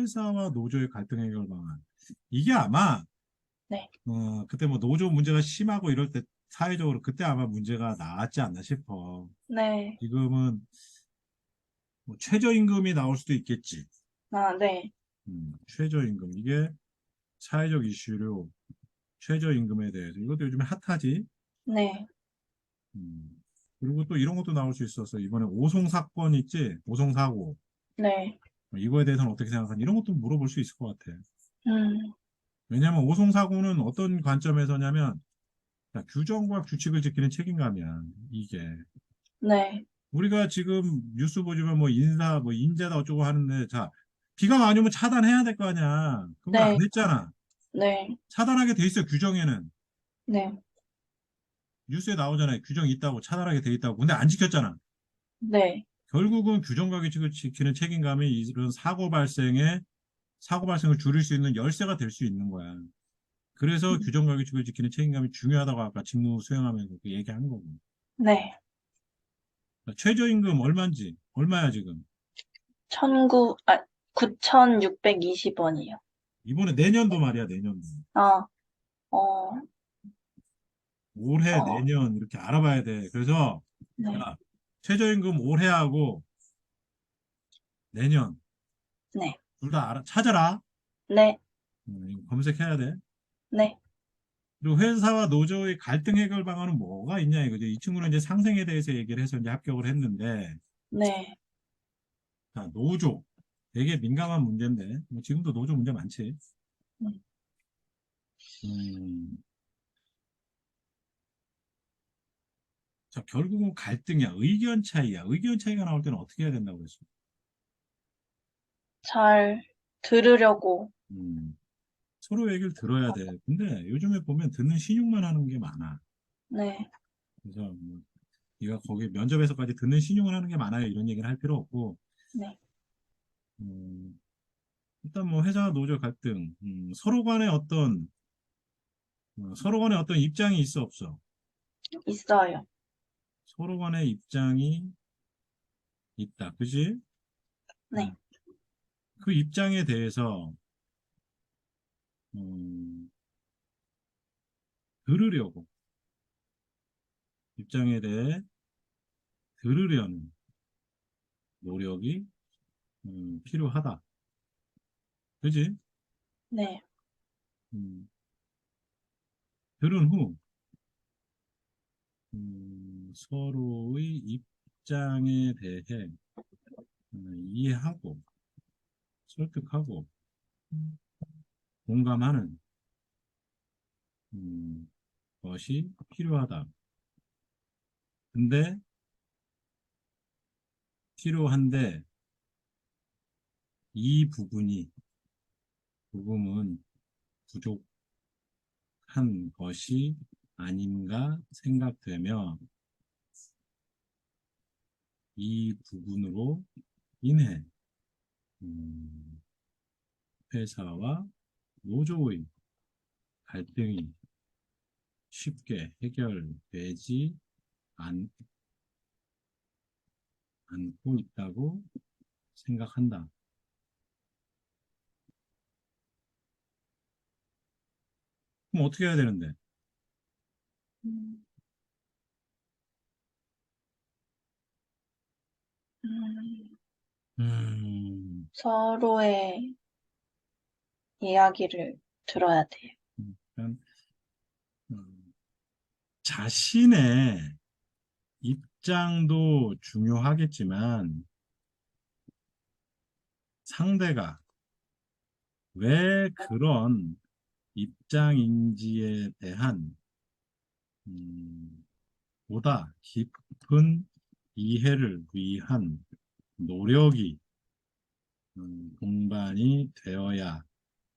회사와 노조의 갈등 해결 방안. 이게 아마 네. 그때 뭐 노조 문제가 심하고 이럴 때 사회적으로 그때 아마 문제가 나왔지 않나 싶어. 네. 지금은 뭐 최저임금이 나올 수도 있겠지. 아, 네. 최저임금 이게 사회적 이슈로 최저임금에 대해서 이것도 요즘에 핫하지. 네. 음. 그리고 또 이런 것도 나올 수 있어서 이번에 오송 사건 있지? 오송 사고. 네. 이거에 대해서는 어떻게 생각하니? 이런 것도 물어볼 수 있을 것 같아. 음, 왜냐하면 오송 사고는 어떤 관점에서냐면 자, 규정과 규칙을 지키는 책임감이야. 이게 네. 우리가 지금 뉴스 보지만 뭐 인사 뭐 인재다 어쩌고 하는데 자 비가 많이 오면 차단해야 될 거 아니야. 그걸 안 네. 했잖아. 네. 차단하게 돼 있어 규정에는. 네. 뉴스에 나오잖아요. 규정이 있다고 차단하게 돼 있다고. 근데 안 지켰잖아. 네. 결국은 규정과 규칙을 지키는 책임감이 이런 사고 발생을 줄일 수 있는 열쇠가 될 수 있는 거야. 그래서 규정과 규칙을 지키는 책임감이 중요하다고 아까 직무 수행하면서 그 얘기하는 거고. 네. 최저임금 얼마야 지금? 9,620원이요. 이번에 내년도 말이야, 내년도. 아, 어, 올해, 어, 내년 이렇게 알아봐야 돼. 그래서 네. 야, 최저임금 올해하고 내년 네. 둘 다 찾아라. 네. 이거 검색해야 돼. 네. 그리고 회사와 노조의 갈등 해결 방안은 뭐가 있냐 이거죠. 이 친구는 이제 상생에 대해서 얘기를 해서 이제 합격을 했는데, 네. 자, 노조. 되게 민감한 문제인데, 뭐 지금도 노조 문제 많지. 음, 음, 자, 결국은 갈등이야. 의견 차이야. 의견 차이가 나올 때는 어떻게 해야 된다고 그랬어? 잘 들으려고. 음, 서로 얘기를 들어야 돼. 근데 요즘에 보면 듣는 신용만 하는 게 많아. 네. 그래서 뭐, 네가 거기 면접에서까지 듣는 신용을 하는 게 많아요. 이런 얘기를 할 필요 없고, 네. 음, 일단 뭐 회사 노조 갈등, 서로 간에 어떤 입장이 있어 없어? 있어요. 서로 간에 입장이 있다. 그지? 네. 음, 그 입장에 대해서 음, 들으려고 입장에 대해 들으려는 노력이 필요하다. 그지? 네. 음, 들은 후 서로의 입장에 대해 이해하고 설득하고 공감하는 음, 것이 필요하다. 근데 필요한데 이 부분은 부족한 것이 아닌가 생각되며 이 부분으로 인해 음, 회사와 노조의 갈등이 쉽게 해결되지 않, 않고 있다고 생각한다. 그럼 어떻게 해야 되는데? 음, 음, 음, 서로의 이야기를 들어야 돼요. 그러니까, 자신의 입장도 중요하겠지만 상대가 왜 그런 입장인지에 대한 보다 깊은 이해를 위한 노력이 동반이 되어야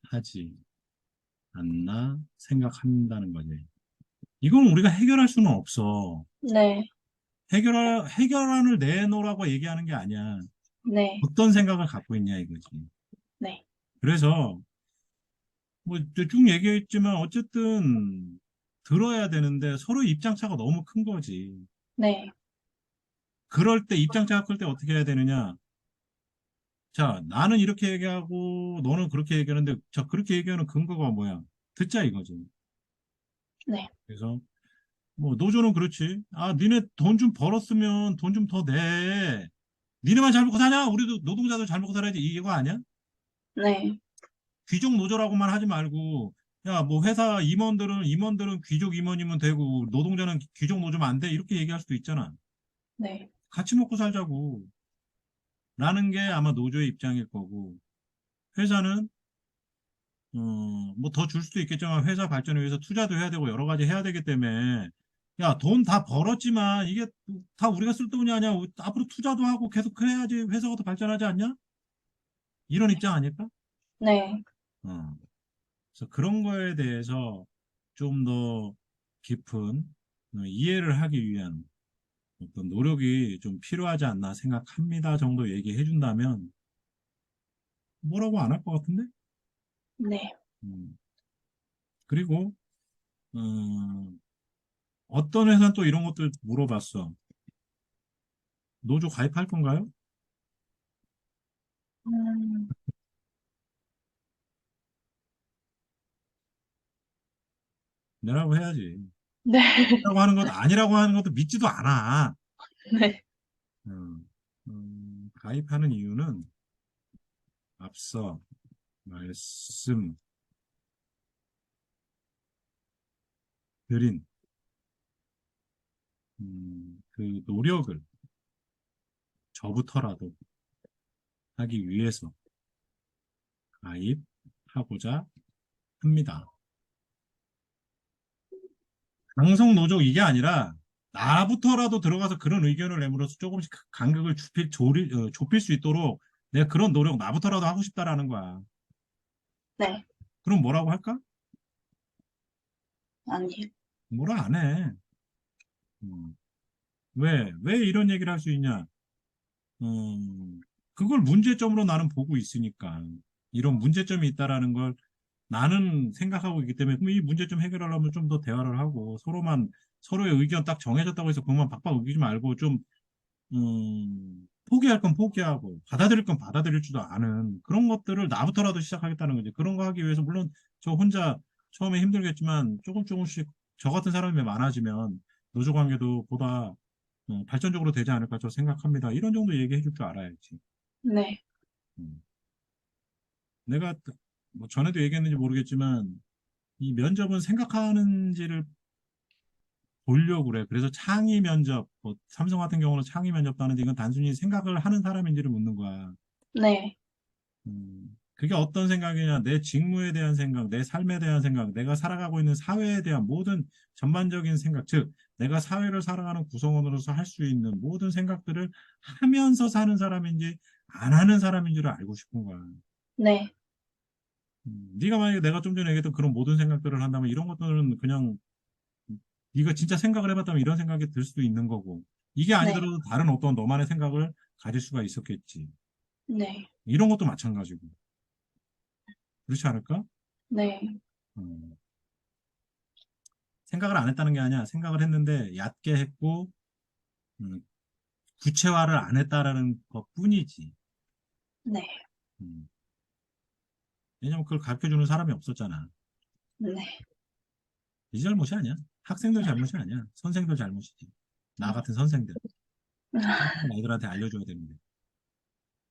하지 않나 생각한다는 거지. 이건 우리가 해결할 수는 없어. 네. 해결안을 내놓으라고 얘기하는 게 아니야. 네. 어떤 생각을 갖고 있냐 이거지. 네. 그래서 뭐 쭉 얘기했지만 어쨌든 들어야 되는데 서로 입장차가 너무 큰 거지. 네. 그럴 때 입장차가 클 때 어떻게 해야 되느냐? 자, 나는 이렇게 얘기하고 너는 그렇게 얘기하는데, 자, 그렇게 얘기하는 근거가 뭐야? 듣자 이거지. 네. 그래서 뭐 노조는 그렇지. 아, 니네 돈 좀 벌었으면 돈 좀 더 내. 니네만 잘 먹고 사냐? 우리도 노동자들 잘 먹고 살아야지. 이거 아니야? 네. 귀족 노조라고만 하지 말고, 야, 뭐 회사 임원들은 귀족 임원이면 되고, 노동자는 귀족 노조면 안 돼. 이렇게 얘기할 수도 있잖아. 네. 같이 먹고 살자고. 라는 게 아마 노조의 입장일 거고, 회사는, 뭐 더 줄 수도 있겠지만, 회사 발전을 위해서 투자도 해야 되고, 여러 가지 해야 되기 때문에, 야, 돈 다 벌었지만, 이게 다 우리가 쓸 돈이 아니야. 앞으로 투자도 하고 계속 해야지 회사가 더 발전하지 않냐? 이런 입장 아닐까? 네. 어. 그래서 그런 거에 대해서 좀 더 깊은 이해를 하기 위한 어떤 노력이 좀 필요하지 않나 생각합니다 정도 얘기해 준다면 뭐라고 안 할 것 같은데? 네. 음. 그리고 어떤 회사는 또 이런 것들 물어봤어. 노조 가입할 건가요? 음, 내라고 해야지. 네. 아니라고 하는 것도 믿지도 않아. 네. 음, 가입하는 이유는 앞서 말씀드린 그 노력을 저부터라도 하기 위해서 가입하고자 합니다. 방송 노조 이게 아니라 나부터라도 들어가서 그런 의견을 내므로써 조금씩 간격을 좁힐 수 있도록 내가 그런 노력 나부터라도 하고 싶다라는 거야. 네. 그럼 뭐라고 할까? 아니요. 뭐라 안 해. 음, 왜 이런 얘기를 할 수 있냐? 그걸 문제점으로 나는 보고 있으니까. 이런 문제점이 있다라는 걸 나는 생각하고 있기 때문에 그럼 이 문제점 해결하려면 좀 더 대화를 하고 서로의 의견 딱 정해졌다고 해서 그것만 박박 우기지 말고 좀 포기할 건 포기하고 받아들일 건 받아들일 줄도 아는 그런 것들을 나부터라도 시작하겠다는 거지. 그런 거 하기 위해서 물론 저 혼자 처음에 힘들겠지만 조금씩 저 같은 사람이 많아지면 노조 관계도 보다 발전적으로 되지 않을까 저 생각합니다. 이런 정도 얘기해 줄 줄 알아야지. 네. 음. 내가 뭐 전에도 얘기했는지 모르겠지만 이 면접은 생각하는지를 보려고 그래. 그래서 창의 면접, 뭐 삼성 같은 경우는 창의 면접도 하는데 이건 단순히 생각을 하는 사람인지를 묻는 거야. 네. 그게 어떤 생각이냐, 내 직무에 대한 생각, 내 삶에 대한 생각, 내가 살아가고 있는 사회에 대한 모든 전반적인 생각, 즉, 내가 사회를 살아가는 구성원으로서 할 수 있는 모든 생각들을 하면서 사는 사람인지 안 하는 사람인지를 알고 싶은 거야. 네. 네가 만약에 내가 좀 전에 얘기했던 그런 모든 생각들을 한다면 이런 것들은 그냥 네가 진짜 생각을 해봤다면 이런 생각이 들 수도 있는 거고 이게 네. 아니더라도 다른 어떤 너만의 생각을 가질 수가 있었겠지. 네. 이런 것도 마찬가지고 그렇지 않을까? 네. 음, 생각을 안 했다는 게 아니야. 생각을 했는데 얕게 했고 음, 구체화를 안 했다라는 것뿐이지. 네. 음, 왜냐면 그걸 가르쳐주는 사람이 없었잖아. 네. 네 잘못이 아니야. 학생들 잘못이 아니야. 선생들 잘못이지. 나 같은 선생들. 아이들한테 알려줘야 되는데.